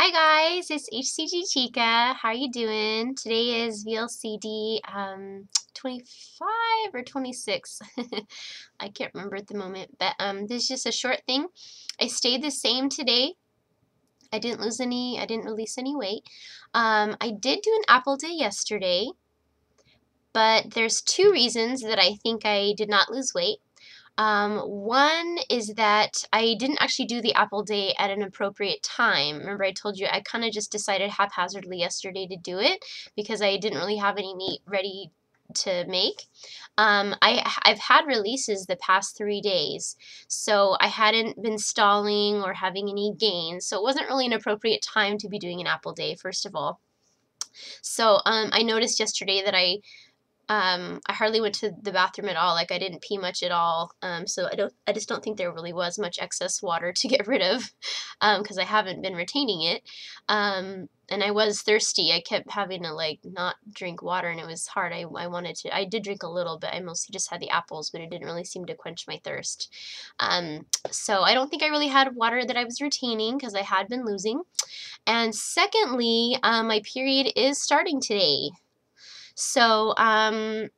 Hi guys, it's HCGChica. How are you doing? Today is VLCD 25 or 26. I can't remember at the moment, but this is just a short thing. I stayed the same today. I didn't release any weight. I did do an apple day yesterday, but there's two reasons that I think I did not lose weight. One is that I didn't actually do the apple day at an appropriate time. Remember I told you I kind of just decided haphazardly yesterday to do it because I didn't really have any meat ready to make. I've had releases the past 3 days, so I hadn't been stalling or having any gains, so it wasn't really an appropriate time to be doing an apple day, first of all. So I noticed yesterday that I hardly went to the bathroom at all. Like I didn't pee much at all. So I just don't think there really was much excess water to get rid of, because I haven't been retaining it. And I was thirsty. I kept having to like not drink water, and it was hard. I wanted to. I did drink a little bit. I mostly just had the apples, but it didn't really seem to quench my thirst. So I don't think I really had water that I was retaining because I had been losing. And secondly, my period is starting today. So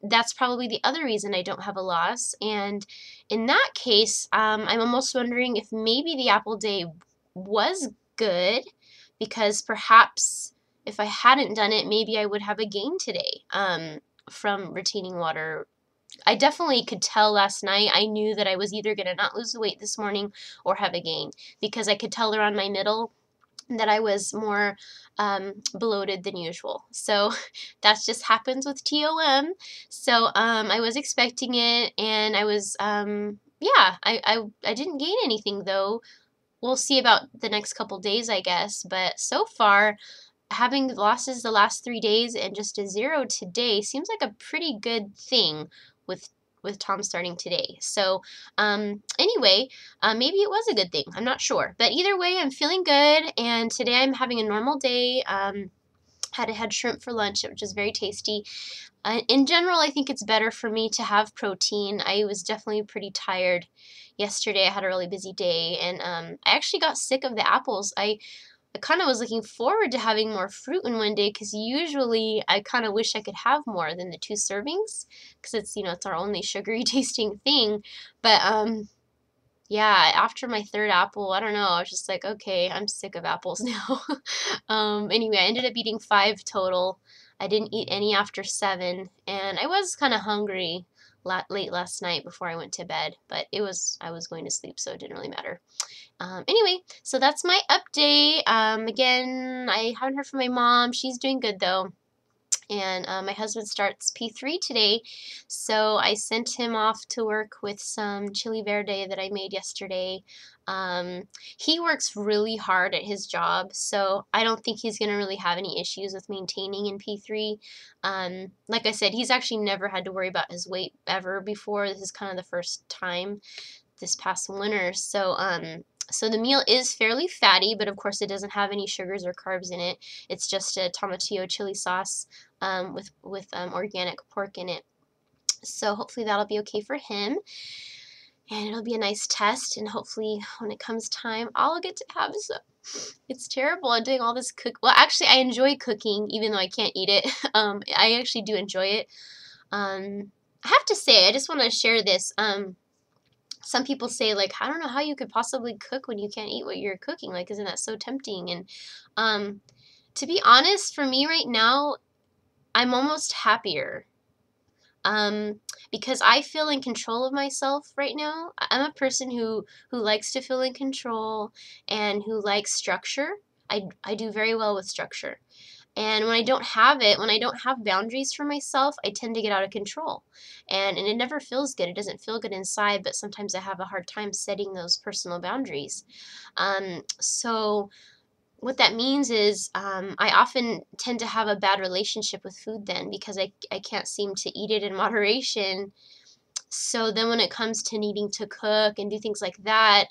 that's probably the other reason I don't have a loss. And in that case, I'm almost wondering if maybe the apple day was good, because perhaps if I hadn't done it, maybe I would have a gain today from retaining water. I definitely could tell last night. I knew that I was either going to not lose the weight this morning or have a gain, because I could tell around my middle that I was more bloated than usual. So that just happens with TOM. So I was expecting it, and I was yeah, I didn't gain anything though. We'll see about the next couple days, I guess, but so far having losses the last 3 days and just a 0 today seems like a pretty good thing with Tom starting today. So anyway, maybe it was a good thing. I'm not sure. But either way, I'm feeling good, and today I'm having a normal day. Had shrimp for lunch, which is very tasty. In general, I think it's better for me to have protein. I was definitely pretty tired yesterday. I had a really busy day, and I actually got sick of the apples. I kind of was looking forward to having more fruit in one day, because usually I kind of wish I could have more than the 2 servings, because it's, you know, it's our only sugary tasting thing. But yeah, after my 3rd apple, I don't know, I was just like, okay, I'm sick of apples now. Anyway, I ended up eating 5 total. I didn't eat any after 7, and I was kind of hungry late last night before I went to bed, but I was going to sleep, so it didn't really matter. Anyway, so that's my update. Again, I haven't heard from my mom. She's doing good though. And my husband starts P3 today, so I sent him off to work with some chili verde that I made yesterday. He works really hard at his job, so I don't think he's going to really have any issues with maintaining in P3. Like I said, he's actually never had to worry about his weight ever before. This is kind of the first time this past winter. So the meal is fairly fatty, but of course it doesn't have any sugars or carbs in it. It's just a tomatillo chili sauce with organic pork in it. So hopefully that'll be okay for him, and it'll be a nice test, and hopefully when it comes time, I'll get to have some. It's terrible. I'm doing all this well, actually I enjoy cooking, even though I can't eat it. I actually do enjoy it. I have to say, I just want to share this. Some people say, like, I don't know how you could possibly cook when you can't eat what you're cooking. Like, isn't that so tempting? And to be honest, for me right now, I'm almost happier. Because I feel in control of myself right now. I'm a person who likes to feel in control and who likes structure. I do very well with structure. And when I don't have it, when I don't have boundaries for myself, I tend to get out of control. And it never feels good. It doesn't feel good inside, but sometimes I have a hard time setting those personal boundaries. So what that means is I often tend to have a bad relationship with food then, because I can't seem to eat it in moderation. So then when it comes to needing to cook and do things like that,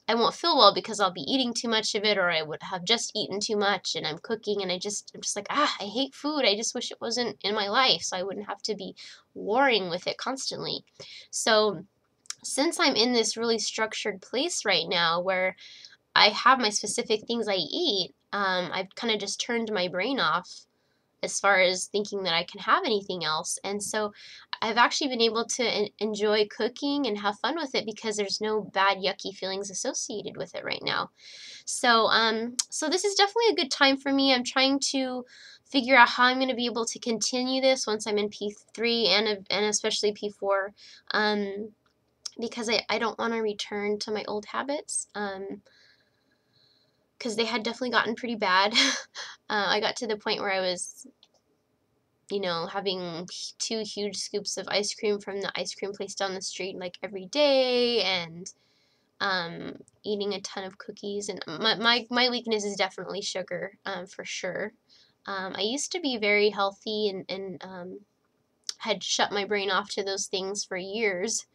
I won't feel well because I'll be eating too much of it, or I would have just eaten too much, and I'm cooking and I'm just like, I hate food. I just wish it wasn't in my life so I wouldn't have to be warring with it constantly. So since I'm in this really structured place right now where I have my specific things I eat, I've kind of just turned my brain off as far as thinking that I can have anything else. And so I've actually been able to enjoy cooking and have fun with it because there's no bad, yucky feelings associated with it right now. So, so this is definitely a good time for me. I'm trying to figure out how I'm going to be able to continue this once I'm in P3 and especially P4, because I don't want to return to my old habits, because they had definitely gotten pretty bad. I got to the point where I was, you know, having 2 huge scoops of ice cream from the ice cream place down the street like every day, and eating a ton of cookies. And my weakness is definitely sugar, for sure. I used to be very healthy and had shut my brain off to those things for years.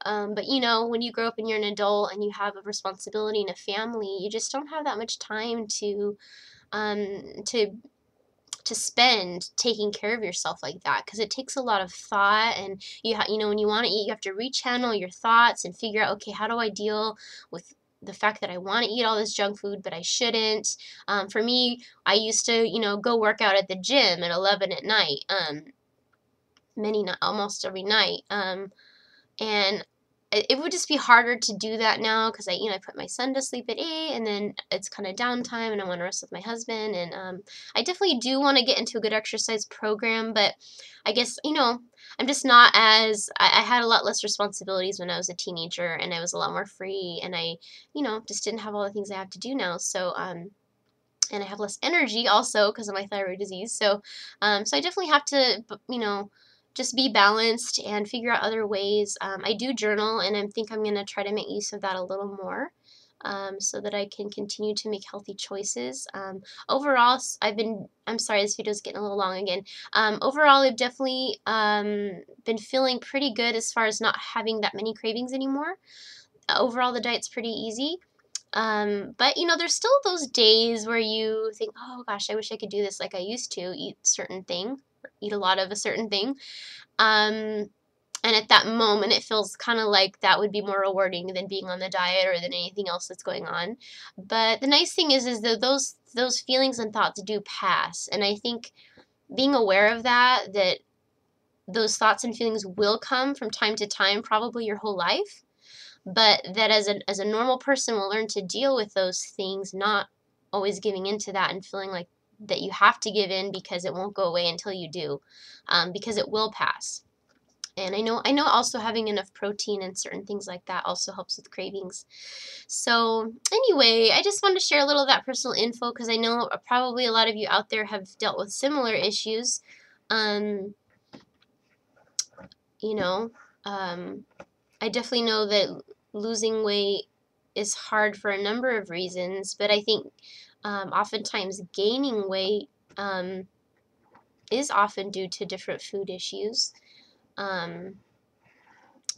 But you know, when you grow up and you're an adult and you have a responsibility and a family, you just don't have that much time to um, to to spend taking care of yourself like that, because it takes a lot of thought. And you know, when you want to eat, you have to rechannel your thoughts and figure out, okay, how do I deal with the fact that I want to eat all this junk food but I shouldn't. For me, I used to, you know, go work out at the gym at 11 at night, almost every night, and it would just be harder to do that now because you know, I put my son to sleep at 8, and then it's kind of downtime, and I want to rest with my husband. And I definitely do want to get into a good exercise program, but I guess, you know, I'm just not as I had a lot less responsibilities when I was a teenager, and I was a lot more free, and I, you know, just didn't have all the things I have to do now. So and I have less energy also because of my thyroid disease. So so I definitely have to, you know, just be balanced and figure out other ways. I do journal, and I think I'm going to try to make use of that a little more, so that I can continue to make healthy choices. Overall, I'm sorry, this video is getting a little long again. Overall, I've definitely been feeling pretty good as far as not having that many cravings anymore. Overall, the diet's pretty easy. But you know, there's still those days where you think, oh gosh, I wish I could do this like I used to, eat certain thing, eat a lot of a certain thing. And at that moment, it feels kind of like that would be more rewarding than being on the diet or than anything else that's going on. But the nice thing is that those feelings and thoughts do pass. And I think being aware of that those thoughts and feelings will come from time to time, probably your whole life, but that as a normal person will learn to deal with those things, not always giving into that and feeling like that you have to give in because it won't go away until you do, because it will pass. And I know also having enough protein and certain things like that also helps with cravings. So anyway, I just wanted to share a little of that personal info because I know probably a lot of you out there have dealt with similar issues. You know, I definitely know that losing weight is hard for a number of reasons, but I think oftentimes gaining weight is often due to different food issues.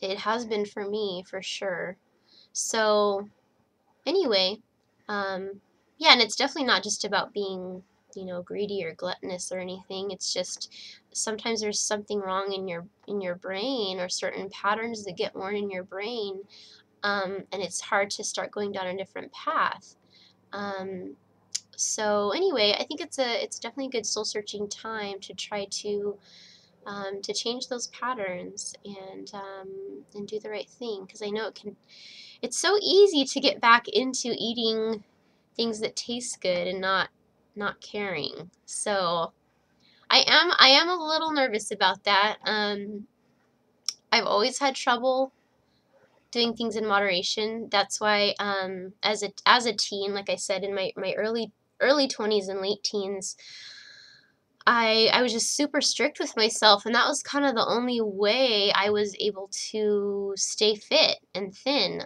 It has been for me, for sure. So anyway, yeah, and it's definitely not just about being, you know, greedy or gluttonous or anything. It's just sometimes there's something wrong in your brain, or certain patterns that get worn in your brain, and it's hard to start going down a different path. So anyway, I think it's definitely a good soul searching time to try to change those patterns and do the right thing, because I know it's so easy to get back into eating things that taste good and not caring. So I am a little nervous about that. I've always had trouble doing things in moderation. That's why as a teen, like I said, in my early 20s and late teens, I was just super strict with myself, and that was kind of the only way I was able to stay fit and thin.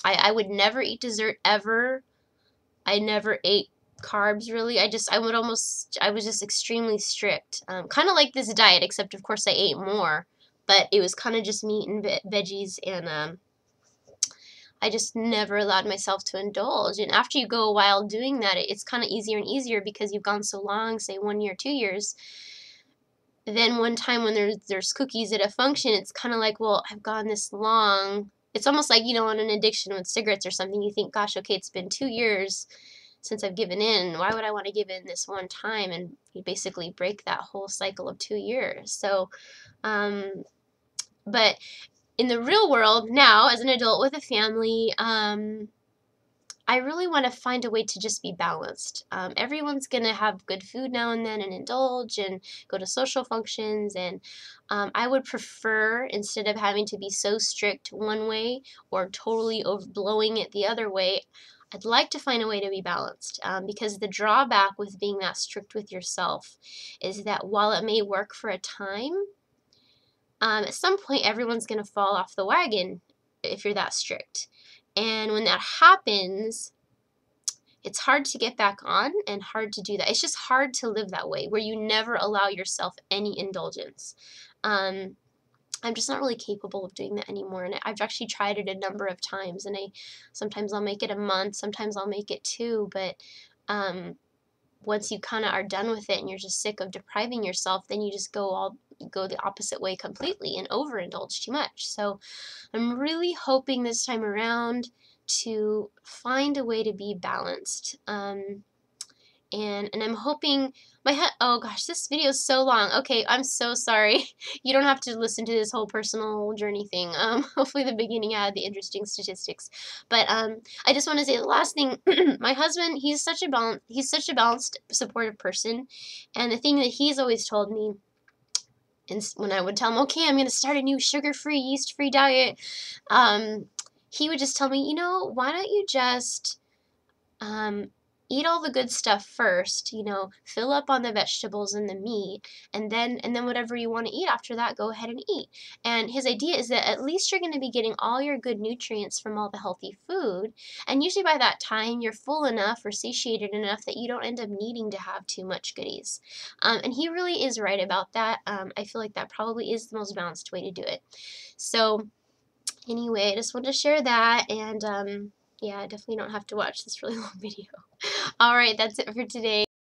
I would never eat dessert ever. I never ate carbs really. I was just extremely strict. Kind of like this diet, except of course I ate more, but it was kind of just meat and veggies, and I just never allowed myself to indulge. And after you go a while doing that, it's kind of easier and easier because you've gone so long, say 1 year, 2 years. Then one time when there's cookies at a function, it's kind of like, well, I've gone this long. it's almost like, you know, on an addiction with cigarettes or something, you think, gosh, okay, it's been 2 years since I've given in. Why would I want to give in this one time? And you basically break that whole cycle of 2 years. So, but in the real world now, as an adult with a family, I really want to find a way to just be balanced. Everyone's going to have good food now and then and indulge and go to social functions. And I would prefer, instead of having to be so strict one way or totally overblowing it the other way, I'd like to find a way to be balanced, because the drawback with being that strict with yourself is that while it may work for a time, at some point everyone's going to fall off the wagon if you're that strict. And when that happens, it's hard to get back on and hard to do that. It's just hard to live that way where you never allow yourself any indulgence. I'm just not really capable of doing that anymore, and I've actually tried it a number of times, and sometimes I'll make it a month, sometimes I'll make it 2, but once you kind of are done with it and you're just sick of depriving yourself, then you just go the opposite way completely and overindulge too much. So I'm really hoping this time around to find a way to be balanced. And I'm hoping oh gosh, this video is so long. Okay, I'm so sorry. You don't have to listen to this whole personal journey thing. Hopefully the beginning I had the interesting statistics. But I just want to say the last thing. My husband, he's such a balanced, supportive person, and the thing that he's always told me, and when I would tell him, okay, I'm going to start a new sugar-free, yeast-free diet, he would just tell me, you know, why don't you just eat all the good stuff first, you know, fill up on the vegetables and the meat, and then whatever you want to eat after that, go ahead and eat. And his idea is that at least you're going to be getting all your good nutrients from all the healthy food, and usually by that time you're full enough or satiated enough that you don't end up needing to have too much goodies. And he really is right about that. I feel like that probably is the most balanced way to do it. So anyway, I just wanted to share that, and yeah, I definitely don't have to watch this really long video. Alright, that's it for today.